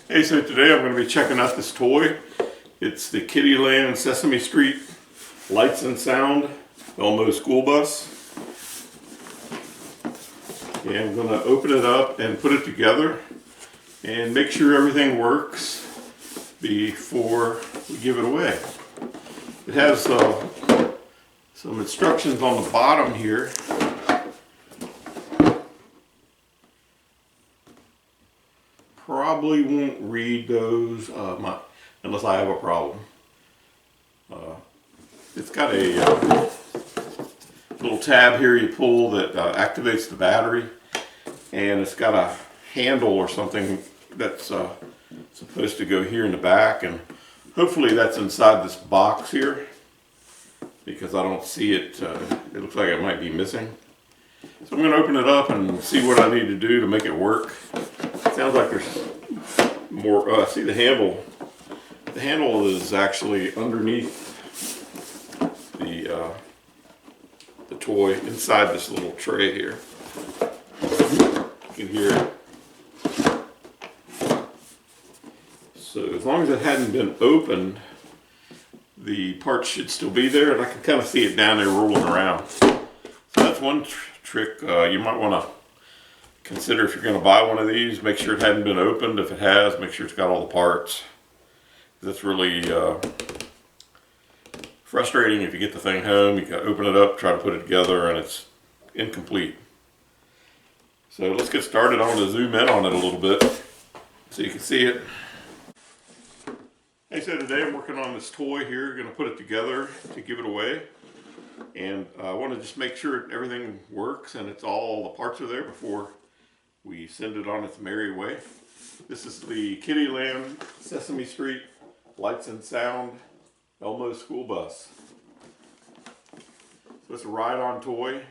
Hey, so today I'm going to be checking out this toy. It's the Kiddieland Sesame Street Lights and Sound Elmo school bus. And I'm going to open it up and put it together and make sure everything works before we give it away. It has some instructions on the bottom here. Probably won't read those unless I have a problem. It's got a little tab here you pull that activates the battery, and it's got a handle or something that's supposed to go here in the back, and hopefully that's inside this box here because I don't see it. It looks like it might be missing. So I'm going to open it up and see what I need to do to make it work. Sounds like there's more. See the handle. The handle is actually underneath the toy inside this little tray here. You can hear it. So as long as it hadn't been opened, the parts should still be there, and I can kind of see it down there rolling around. So that's one trick you might want to consider if you're going to buy one of these. Make sure it hadn't been opened. If it has, make sure it's got all the parts. That's really frustrating if you get the thing home, you got to open it up, try to put it together, and it's incomplete. So let's get started. I want to zoom in on it a little bit so you can see it. Hey, so today I'm working on this toy here. Going to put it together to give it away. And I want to just make sure everything works and it's all the parts are there before we send it on its merry way. This is the Kiddieland Sesame Street Lights and Sound Elmo school bus. So it's a ride-on toy.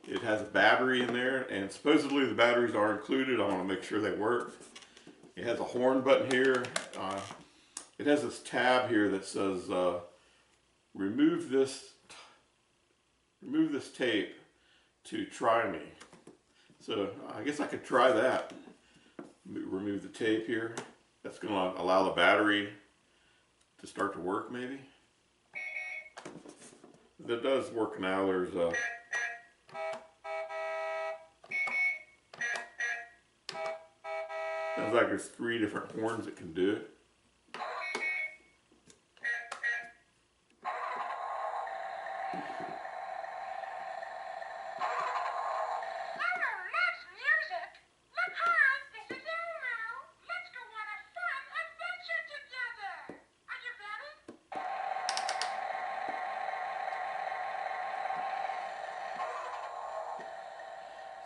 It has a battery in there, and supposedly the batteries are included. I want to make sure they work. It has a horn button here. It has this tab here that says remove this tape to try me. So I guess I could try that. Remove the tape here. That's going to allow the battery to start to work maybe. That does work now. There's a sounds like there's 3 different horns that can do it.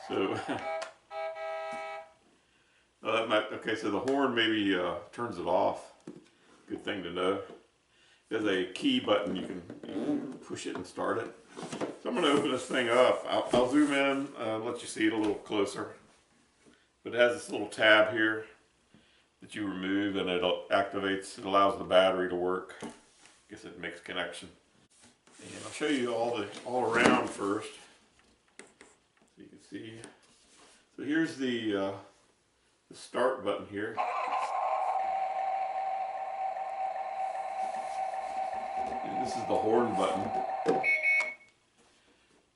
So, okay, so the horn maybe turns it off. Good thing to know. There's a key button, you can push it and start it. So I'm going to open this thing up. I'll zoom in, let you see it a little closer. But it has this little tab here that you remove, and it activates, it allows the battery to work. I guess it makes connection. And I'll show you all around first. So you can see. So here's the start button here. And this is the horn button.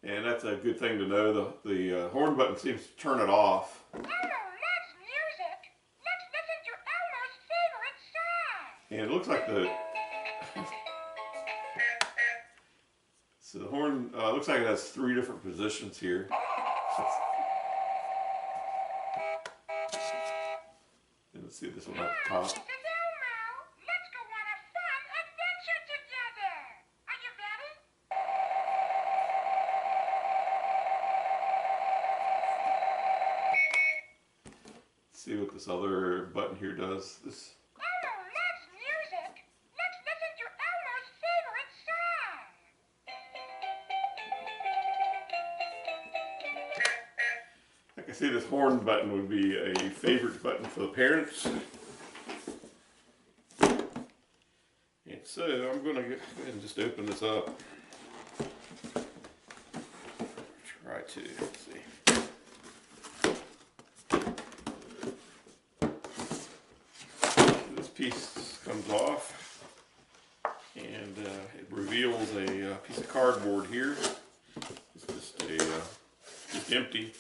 And that's a good thing to know. The horn button seems to turn it off. Elmo loves music. Let's listen to Elmo's favorite song. And it looks like so the horn looks like it has 3 different positions here. And let's see this one up top. This is Elmo. Let's go on a fun adventure together. Are you ready? See what this other button here does. This. Elmo loves music. Let's listen to Elmo's favorite song. I can see this horn button would be a favorite button for the parents. And so I'm going to go ahead and just open this up. Try to, let's see. piece comes off, and it reveals a piece of cardboard here. It's just just empty.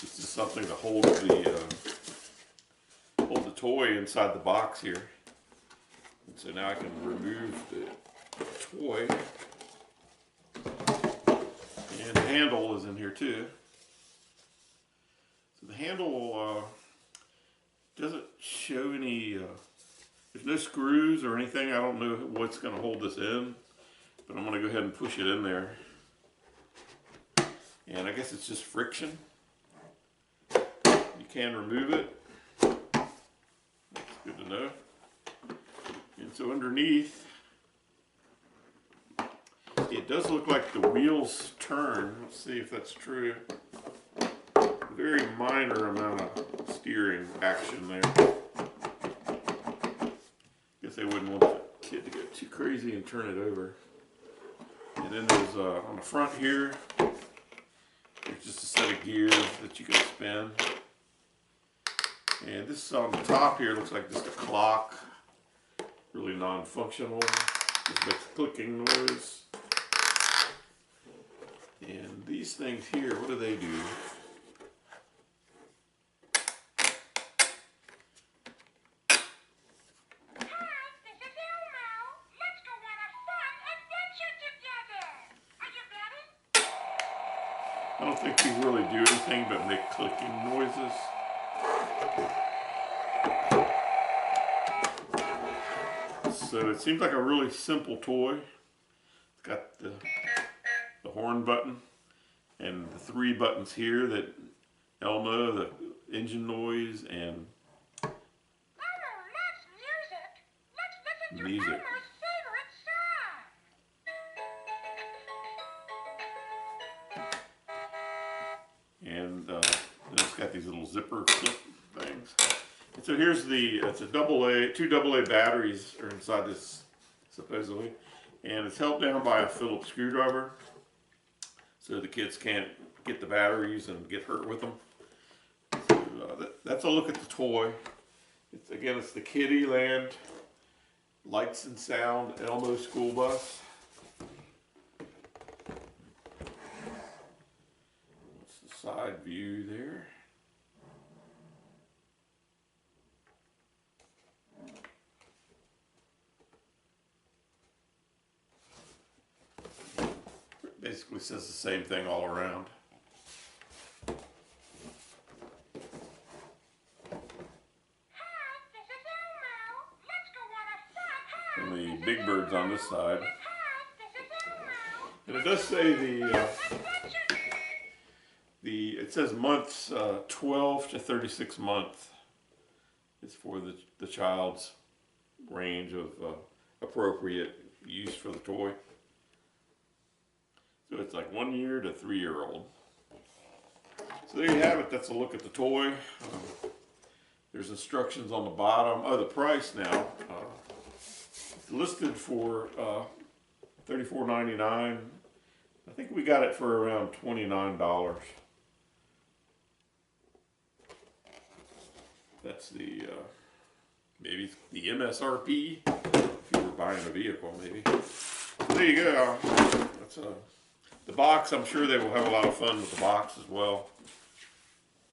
This is something to hold the toy inside the box here. And so now I can remove the toy. And the handle is in here too. So the handle doesn't show any, there's no screws or anything. I don't know what's going to hold this in, but I'm going to go ahead and push it in there. And I guess it's just friction. You can remove it. That's good to know. And so underneath, it does look like the wheels turn. Let's see if that's true. A very minor amount of steering action there. Guess they wouldn't want the kid to go too crazy and turn it over. And then there's on the front here, there's just a set of gears that you can spin. And this on the top here looks like just a clock. Really non-functional. Just makes a clicking noise. And these things here, what do they do? Hi, this is Elmo. Let's go on a fun adventure together. Are you ready? I don't think these really do anything but make clicking noises. So it seems like a really simple toy. It's got the horn button and the 3 buttons here that Elmo, the engine noise, and Elmo loves music. Let's listen to music. Elmo's favorite song. And then it's got these little zipper clip things. And so here's it's a two AA batteries are inside this, supposedly. And it's held down by a Phillips screwdriver, so the kids can't get the batteries and get hurt with them. So that's a look at the toy. Again, it's the Kiddieland Lights and Sound Elmo school bus. That's the side view there. Basically says the same thing all around. Hi, this is Elmo. Let's go on a fun. Hi, And this the is big bird's on this side. Hi, this is Elmo. And it does say Adventure. it says months 12 to 36 months is for the child's range of appropriate use for the toy. So it's like 1 year to 3-year-old. So there you have it. That's a look at the toy. There's instructions on the bottom. Oh, the price now. It's listed for $34.99. I think we got it for around $29. That's the maybe the MSRP if you were buying a vehicle, maybe. So there you go. That's the box. I'm sure they will have a lot of fun with the box as well.